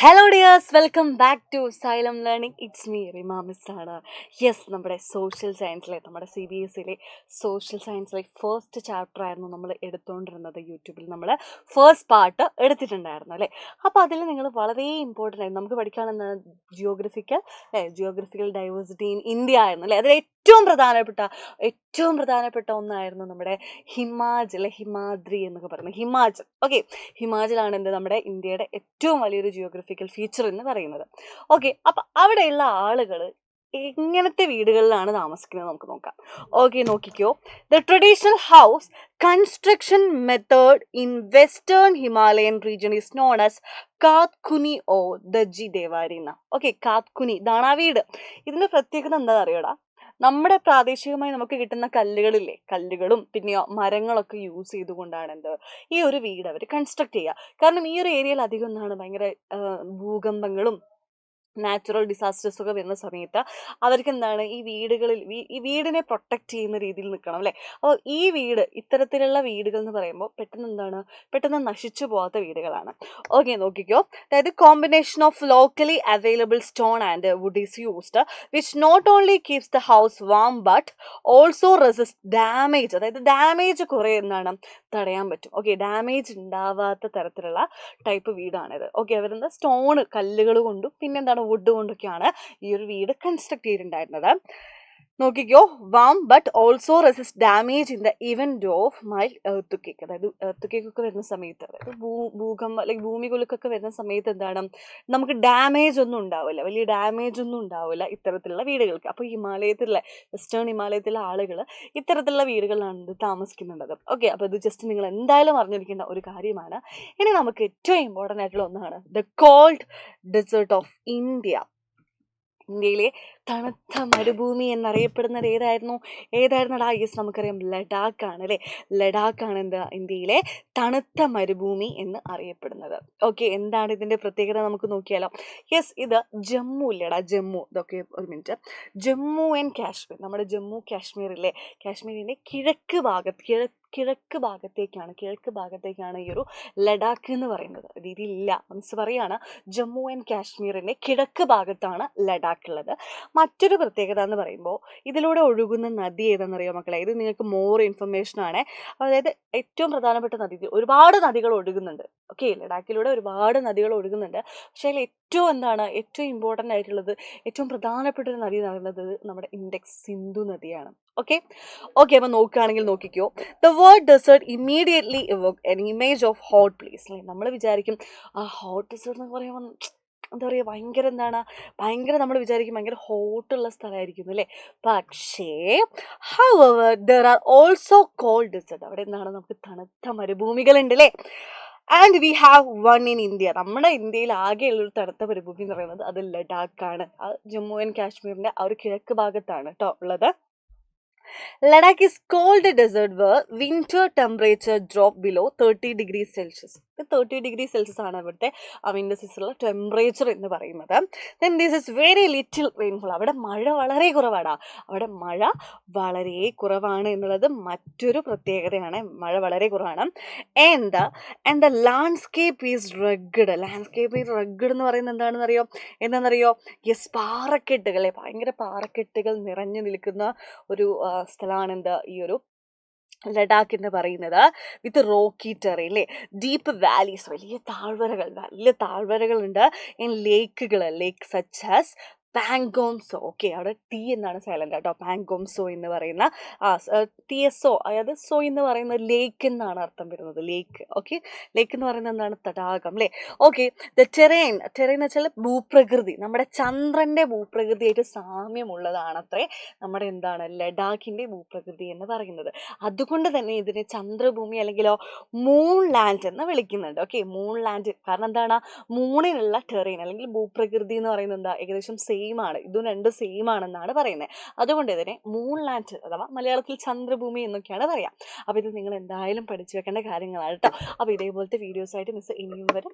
Hello dears, welcome back to Xylem learning. It's me Rima miss ആണ്. Yes, നമ്മുടെ social സയൻസിലെ നമ്മുടെ CBSE സോഷ്യൽ സയൻസിലെ ഫസ്റ്റ് ചാപ്റ്റർ ആയിരുന്നു നമ്മൾ എടുത്തുകൊണ്ടിരുന്നത്. യൂട്യൂബിൽ നമ്മൾ ഫസ്റ്റ് പാർട്ട് എടുത്തിട്ടുണ്ടായിരുന്നു അല്ലേ. അപ്പോൾ അതിൽ നിങ്ങൾ വളരെ ഇമ്പോർട്ടൻ്റ് ആയിരുന്നു നമുക്ക് പഠിക്കാനെന്നാണ് ജിയോഗ്രഫിക്കൽ ഡൈവേഴ്സിറ്റി ഇൻ ഇന്ത്യ ആയിരുന്നു അല്ലേ. അതിൽ ഏറ്റവും പ്രധാനപ്പെട്ട ഒന്നായിരുന്നു നമ്മുടെ ഹിമാദ്രി എന്നൊക്കെ പറയുന്നത്. ഓക്കെ, ഹിമാചലാണ് നമ്മുടെ ഇന്ത്യയുടെ ഏറ്റവും വലിയൊരു ജിയോഗ്രഫിക്കൽ ഫീച്ചർ എന്ന് പറയുന്നത്. ഓക്കെ, അപ്പം അവിടെയുള്ള ആളുകൾ എങ്ങനത്തെ വീടുകളിലാണ് താമസിക്കുന്നത് നമുക്ക് നോക്കാം. ഓക്കെ, നോക്കിക്കോ. The traditional house construction method in western Himalayan region is known as Kathkuni or Dhajji Dewari എന്ന. ഓക്കെ, കാത്കുനി ഇതാണ് ആ വീട്. ഇതിന്റെ പ്രത്യേകത എന്താ അറിയടാ? നമ്മുടെ പ്രാദേശികമായി നമുക്ക് കിട്ടുന്ന കല്ലുകളും പിന്നെ മരങ്ങളൊക്കെ യൂസ് ചെയ്തുകൊണ്ടാണ് ഈ ഒരു വീട് അവർ കൺസ്ട്രക്ട് ചെയ്യുക. കാരണം ഈ ഒരു ഏരിയയിൽ അധികം ഭയങ്കര ഭൂകമ്പങ്ങളും നാച്ചുറൽ ഡിസാസ്റ്റേഴ്സ് ഒക്കെ വരുന്ന സമയത്ത് അവർക്ക് ഈ വീടിനെ പ്രൊട്ടക്റ്റ് ചെയ്യുന്ന രീതിയിൽ നിൽക്കണം അല്ലേ. അപ്പോൾ ഈ ഇത്തരത്തിലുള്ള വീടുകൾ എന്ന് പറയുമ്പോൾ പെട്ടെന്ന് നശിച്ചു പോകാത്ത വീടുകളാണ്. ഓക്കെ, നോക്കിക്കോ. അതായത് combination of locally available stone and wood is used which not only keeps the house warm but also resist damage. അതായത് ഡാമേജ് കുറേ തടയാൻ പറ്റും. ഓക്കെ, ഡാമേജ് ഉണ്ടാവാത്ത തരത്തിലുള്ള ടൈപ്പ് വീടാണിത്. ഓക്കെ, സ്റ്റോൺ കല്ലുകൾ കൊണ്ടും പിന്നെ വുഡ് കൊണ്ടൊക്കെയാണ് ഈ ഒരു വീട് കൺസ്ട്രക്ട് ചെയ്തിട്ടുണ്ടായിരുന്നത്. നോക്കിക്കോ. Warm but also resist damage in the event of mild earth quake. അതായത് എർത്ത് ക്വേക്ക് ഒക്കെ വരുന്ന സമയത്ത്, അതായത് ഭൂകമ്പം അല്ലെങ്കിൽ ഭൂമികുലുക്കൊക്കെ വരുന്ന സമയത്ത് നമുക്ക് ഡാമേജ് ഒന്നും ഉണ്ടാവില്ല, വലിയ ഡാമേജ് ഒന്നും ഉണ്ടാവില്ല ഇത്തരത്തിലുള്ള വീടുകൾക്ക്. അപ്പോൾ വെസ്റ്റേൺ ഹിമാലയത്തിലെ ആളുകൾ ഇത്തരത്തിലുള്ള വീടുകളിലാണ് താമസിക്കുന്നുള്ളത്. ഓക്കെ, അപ്പോൾ ഇത് ജസ്റ്റ് നിങ്ങൾ എന്തായാലും അറിഞ്ഞിരിക്കേണ്ട ഒരു കാര്യമാണ്. ഇനി നമുക്ക് ഏറ്റവും ഇമ്പോർട്ടൻ്റ് ആയിട്ടുള്ള ഒന്നാണ് ദ കോൾഡ് ഡെസേർട്ട് ഓഫ് ഇന്ത്യയിലെ തണുത്ത മരുഭൂമി എന്നറിയപ്പെടുന്നത് ഏതായിരുന്നടാ? യെസ്, നമുക്കറിയാം, ലഡാക്കാണ് അല്ലേ. ലഡാക്കാണ് ഇന്ത്യയിലെ തണുത്ത മരുഭൂമി എന്ന് അറിയപ്പെടുന്നത്. ഓക്കെ, എന്താണ് ഇതിൻ്റെ പ്രത്യേകത നമുക്ക് നോക്കിയാലോ. യെസ്, ഇത് ജമ്മു ഇല്ലടാ, ഇതൊക്കെ ഒരു മിനിറ്റ്. ജമ്മു ആൻഡ് കാശ്മീർ, നമ്മുടെ ജമ്മു കാശ്മീരിലെ കാശ്മീരിൻ്റെ കിഴക്ക് ഭാഗത്തേക്കാണ് ഈ ഒരു ലഡാക്ക് എന്ന് പറയുന്നത്. രീതിയില്ല, മീൻസ് പറയാണ് ജമ്മു ആൻഡ് കാശ്മീരിൻ്റെ കിഴക്ക് ഭാഗത്താണ് ലഡാക്ക് ഉള്ളത്. മറ്റൊരു പ്രത്യേകത എന്ന് പറയുമ്പോൾ ഇതിലൂടെ ഒഴുകുന്ന നദി ഏതാണെന്നറിയോ മക്കളെ? ഇത് നിങ്ങൾക്ക് മോർ ഇൻഫർമേഷൻ ആണ്. അതായത് ഏറ്റവും പ്രധാനപ്പെട്ട നദി, ഒരുപാട് നദികൾ ഒഴുകുന്നുണ്ട്. ഓക്കെ, ലഡാക്കിലൂടെ ഒരുപാട് നദികൾ ഒഴുകുന്നുണ്ട്. പക്ഷേ അതിൽ ഏറ്റവും ഇമ്പോർട്ടൻ്റ് ആയിട്ടുള്ളത്, ഏറ്റവും പ്രധാനപ്പെട്ട ഒരു നദി എന്ന് പറയുന്നത് നമ്മുടെ ഇൻഡെക്സ് സിന്ധു നദിയാണ്. ഓക്കെ, അപ്പോൾ നോക്കിക്കോ. The word desert immediately evoke an image of hot place. അല്ലേ, നമ്മൾ വിചാരിക്കും ആ ഹോട്ട് ഡെസേർട്ട് എന്ന് പറയുമ്പോൾ എന്താ പറയുക, ഭയങ്കര നമ്മൾ വിചാരിക്കും ഭയങ്കര ഹോട്ടുള്ള സ്ഥലമായിരിക്കും അല്ലേ. പക്ഷേ however there are also cold desert. അവിടെ നമുക്ക് തണുത്ത മരുഭൂമികളുണ്ട് അല്ലേ. And we have one in India. നമ്മുടെ ഇന്ത്യയിൽ ആകെയുള്ളൊരു തണുത്ത മരുഭൂമി എന്ന് പറയുന്നത് അത് ലഡാക്കാണ്. ജമ്മു ആൻഡ് കാശ്മീരിൻ്റെ ആ ഒരു കിഴക്ക് ഭാഗത്താണ് കേട്ടോ ഉള്ളത്. Ladakh is cold desert where winter temperature drop below 30 degrees Celsius. 30 degrees Celsius ആണ് ഇവിടുത്തെ വിന്റർ സീസണിലെ ടെമ്പറേച്ചർ എന്ന് പറയുന്നത്. Then this is very little rainfall. അവിടെ മഴ വളരെ കുറവാണ് എന്നുള്ളത് മറ്റൊരു പ്രത്യേകതയാണ്. മഴ വളരെ കുറവാണ്. And the landscape is rugged. എന്ന് പറയുന്നത് എന്താണെന്നറിയോ? യെസ്, പാറക്കെട്ടുകൾ, ഭയങ്കര പാറക്കെട്ടുകൾ നിറഞ്ഞു നിൽക്കുന്ന ഒരു സ്ഥലമാണ് ഈ ഒരു ലഡാക്ക് എന്ന് പറയുന്നത്. വിത്ത് റോക്കി ടെറൈൻ അല്ലേ, ഡീപ്പ് വാലീസ്, വലിയ താഴ്വരകൾ ഉണ്ട്. ലേക്ക് സച്ച് ആസ് പാങ്കോംസോ. ഓക്കെ, അവിടെ ടി എന്നാണ് സൈലന്റ് കേട്ടോ. പാങ്കോംസോ എന്ന് പറയുന്ന TSO, അതായത് സോ എന്ന് പറയുന്ന ലേക്ക് എന്നാണ് അർത്ഥം വരുന്നത്. ഓക്കെ, ലേക്ക് എന്ന് പറയുന്നത് തടാകം അല്ലേ. ഓക്കെ, ദ ടെറൈൻ എന്ന് വെച്ചാൽ ഭൂപ്രകൃതി, നമ്മുടെ ചന്ദ്രന്റെ ഭൂപ്രകൃതിയായിട്ട് സാമ്യമുള്ളതാണത്രേ നമ്മുടെ ലഡാക്കിന്റെ ഭൂപ്രകൃതി എന്ന് പറയുന്നത്. അതുകൊണ്ട് തന്നെ ഇതിനെ ചന്ദ്രഭൂമി അല്ലെങ്കിലോ മൂൺ ലാൻഡ് എന്ന് വിളിക്കുന്നുണ്ട്. ഓക്കെ, മൂൺ ലാൻഡ് കാരണം മൂണിനുള്ള ടെറൈൻ അല്ലെങ്കിൽ ഭൂപ്രകൃതി എന്ന് പറയുന്നത് ഏകദേശം സെയിം ആണ്. ഇതും രണ്ടും സെയിം ആണെന്നാണ് പറയുന്നത്. അതുകൊണ്ട് ഇതിനെ മൂൺ ലാൻഡ് അഥവാ മലയാളത്തിൽ ചന്ദ്രഭൂമി എന്നൊക്കെയാണ് പറയാം. അപ്പോൾ ഇത് നിങ്ങൾ എന്തായാലും പഠിച്ചു വെക്കേണ്ട കാര്യങ്ങളാണ് കേട്ടോ. അപ്പോൾ ഇതേപോലത്തെ വീഡിയോസായിട്ട് മിസ് ഇനിയും വരും.